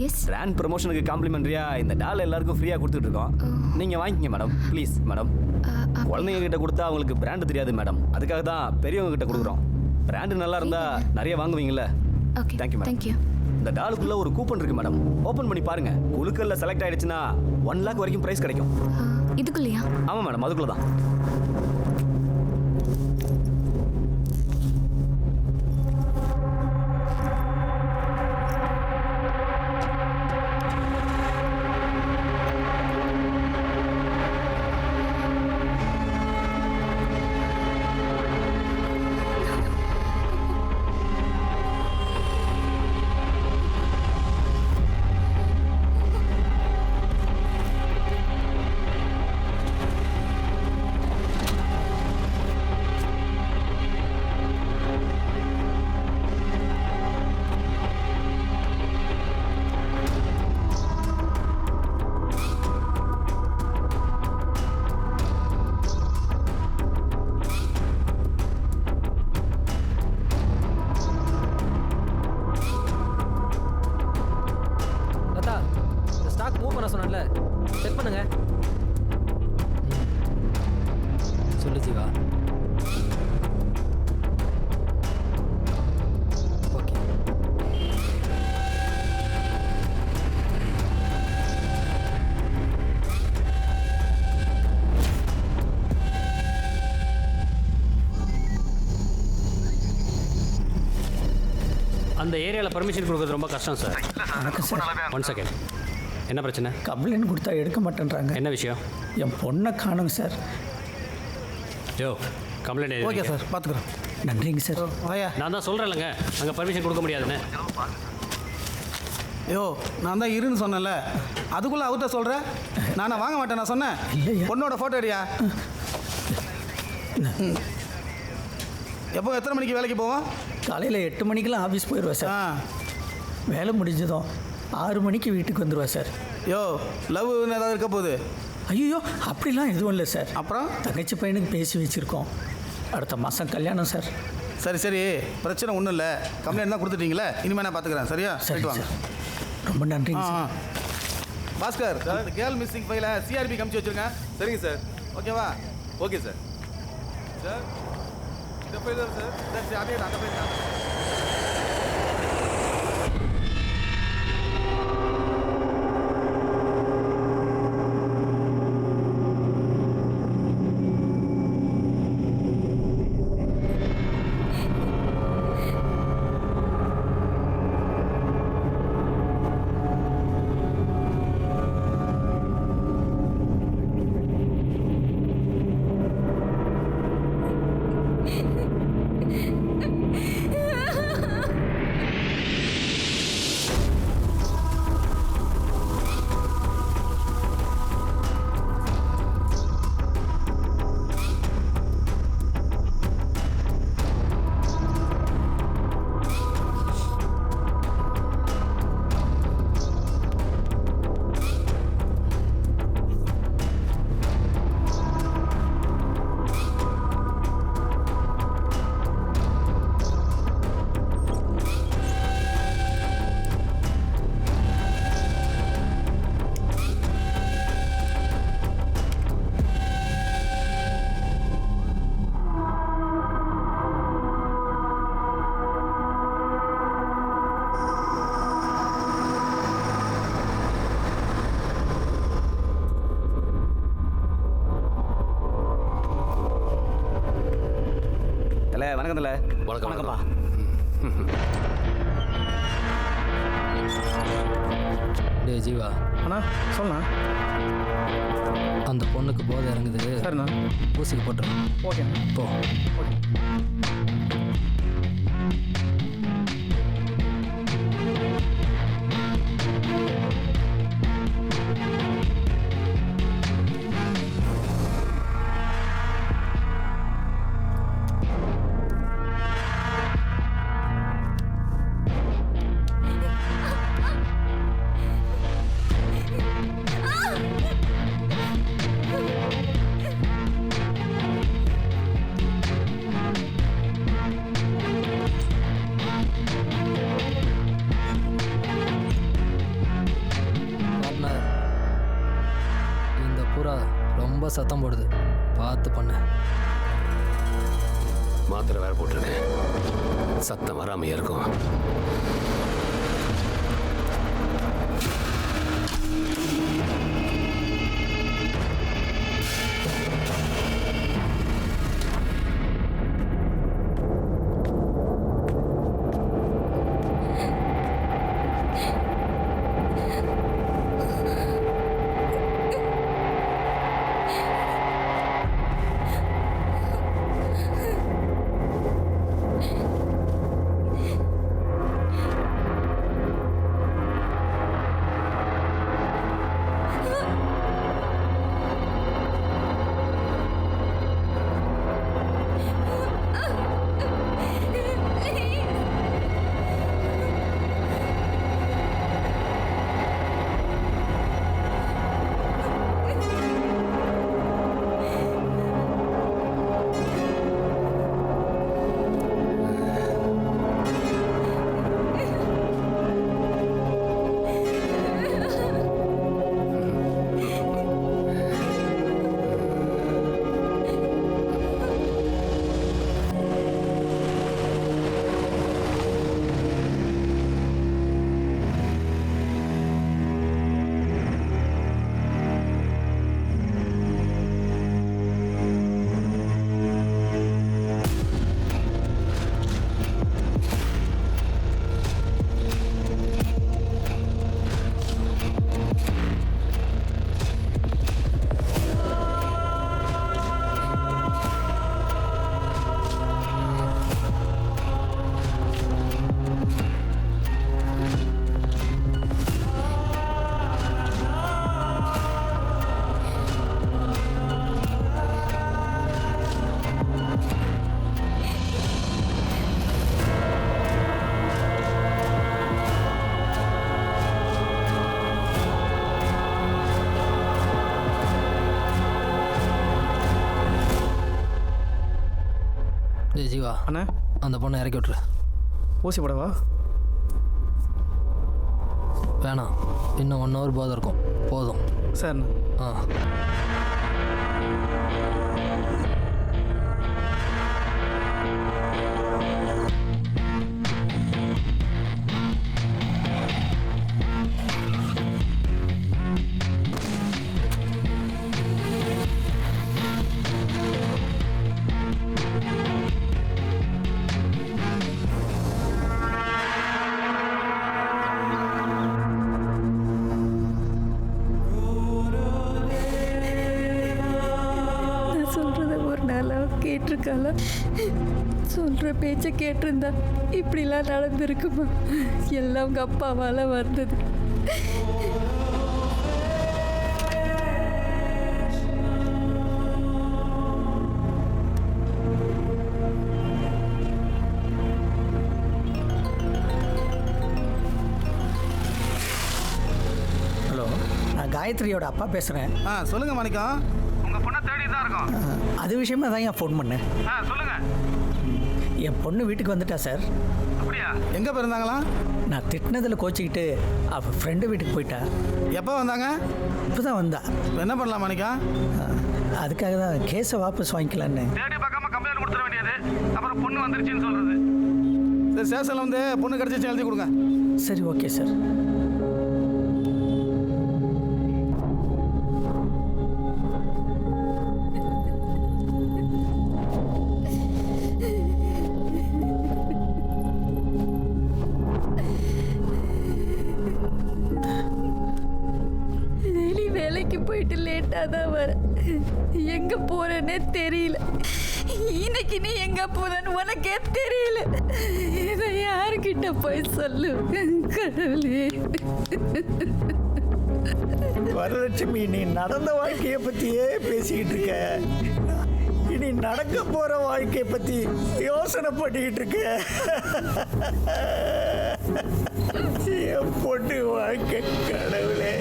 S. Brand ப்ரமோஷனுக்கு காம்ப்ளிமெண்ட்ரியா இந்த டால் எல்லாருக்கும் ஃப்ரீயாக கொடுத்துட்டு இருக்கோம். நீங்கள் வாங்கிக்கங்க மேடம், ப்ளீஸ் மேடம். குழந்தைங்க கிட்ட கொடுத்தா அவங்களுக்கு பிராண்டு தெரியாது மேடம், அதுக்காக தான் பெரியவங்க கிட்ட கொடுக்குறோம். பிராண்டு நல்லா இருந்தால் நிறைய வாங்குவீங்கல்ல. Okay, thank you madam. தேங்க்யூ. இந்த டாலுக்குள்ள ஒரு கூப்பன் இருக்கு மேடம், ஓப்பன் பண்ணி பாருங்க. குழுக்கல்ல செலக்ட் ஆயிடுச்சுன்னா 1 lakh வரைக்கும் பிரைஸ் கிடைக்கும். இதுக்குள்ளயா? ஆமாம் மேடம், அதுக்குள்ள தான். செக் பண்ணுங்க. சொல்லு ஜீவா. ஓகே. அந்த ஏரியாவில் பர்மிஷன் கொடுக்குறது ரொம்ப கஷ்டம் சார். வணக்கம் சார். 1 செகண்ட். என்ன பிரச்சனை? கம்ப்ளைண்ட் கொடுத்தா எடுக்க மாட்டேன்றாங்க. என்ன விஷயம்? என் பொண்ணை காணுங்க சார். யோ, கம்ப்ளைண்ட். ஓகே சார், பார்த்துக்குறோம். நன்றிங்க சார். வாயா. நான் தான் சொல்கிறேன்லங்க, அங்கே பர்மிஷன் கொடுக்க முடியாதுன்னு. யோ, நான் தான் இருன்னு சொன்னேன்ல, அதுக்குள்ளே அவர்கிட்ட சொல்கிறேன். நானே வாங்க மாட்டேன் நான் சொன்னேன். இல்லையா? பொண்ணோட ஃபோட்டோ எடுயா. எப்போ எத்தனை மணிக்கு வேலைக்கு போவோம்? காலையில் 8 மணிக்கெலாம் ஆஃபீஸ் போயிடுவேன் சார். வேலை முடிஞ்சதும் 6 மணிக்கு வீட்டுக்கு வந்துடுவேன் சார். யோ, லவ் ஏதாவது இருக்க போகுது? ஐயோ, அப்படிலாம் எதுவும் இல்லை சார். அப்புறம் தங்கச்சி பையனுக்கு பேசி வச்சுருக்கோம். அடுத்த மாதம் கல்யாணம் சார். சரி சரி, பிரச்சனை ஒன்றும் இல்லை. கம்ப்ளைண்ட் தான் கொடுத்துட்டீங்களே, இனிமேல் நான் பார்த்துக்கிறேன். சரியா? சரி வாங்க. ரொம்ப நன்றிங்க சார். பாஸ்கர், இந்த கேர்ள் மிஸ்ஸிங் ஃபைலை சிஆர்பி காமிச்சு வச்சுருங்க. சரிங்க சார். ஓகேவா? Okay sir. சார் இந்த ஃபைல் தான் சார். சரி, அப்படியே அந்த ஃபைல் தான். வணக்கம் தல. வணக்கம். வணக்கம்ப்பா. டே ஜீவா. அண்ணா சொல்லண்ணா. அந்த பொண்ணுக்கு போதை இறங்குது. சரிண்ணா. ஊசிக்கு போட்டுருங்க. ஓகே போ. ஓகே. சத்தம் போடுது, பார்த்து பண்ணு. மாத்திரை வேற போட்டிருக்கேன், சத்தம் வராமையா இருக்கும். டேய் ஜீவா, அண்ணா அந்த பொண்ணை இறக்கி விட்ரு. ஊசி போடவா? வேணாம், இன்னும் 1 hour போதும் இருக்கும். போதும். சரிண்ணா. ஆ. கேட்டிருக்காளா? சொல்கிற பேச்சை கேட்டிருந்தா இப்படிலாம் நடந்திருக்குமா? எல்லாம் உங்கள் அப்பாவால் வந்தது. ஹலோ, நான் காயத்ரியோட அப்பா பேசுகிறேன். சொல்லுங்கள் மாணிக்கம். உங்கள் பொண்ணை தேடி தான் இருக்கோம். அது விஷயமா தான் என் ஃபோன் பண்ணேன். சொல்லுங்கள். என் பொண்ணு வீட்டுக்கு வந்துட்டா சார். அப்படியா? எங்கே போயிருந்தாங்களா? நான் திட்டினதில் கோச்சிக்கிட்டு அவள் ஃப்ரெண்டு வீட்டுக்கு போயிட்டா. எப்போ வந்தாங்க? இப்போ தான் வந்தா. என்ன பண்ணலாம் மாணிக்கம்? அதுக்காக தான் கேஸை வாபஸ் வாங்கிக்கலான்னு. தேடி பார்க்காம கம்ப்ளைண்ட் கொடுத்துட வேண்டியது. அப்புறம் பொண்ணு வந்துருச்சுன்னு சொல்கிறது. சரி, ஸ்டேஷனில் வந்து பொண்ணு கிடச்சிச்சு எழுதி கொடுங்க. சரி, ஓகே சார். வேலைக்கு போயிட்டு லேட்டாக தான் வர. எங்கே போகிறேன்னே தெரியல. இன்னைக்கு நீ எங்கே போகிறன்னு உனக்கே தெரியல. இதை யாருக்கிட்ட போய் சொல்லு கடவுளே. வரலட்சுமி, நீ நடந்த வாழ்க்கையை பற்றியே பேசிக்கிட்டு இருக்க. இனி நடக்க போகிற வாழ்க்கையை பற்றி யோசனை பண்ணிக்கிட்டு இருக்க. என் பொண்ணு வாழ்க்கை கடவுளே.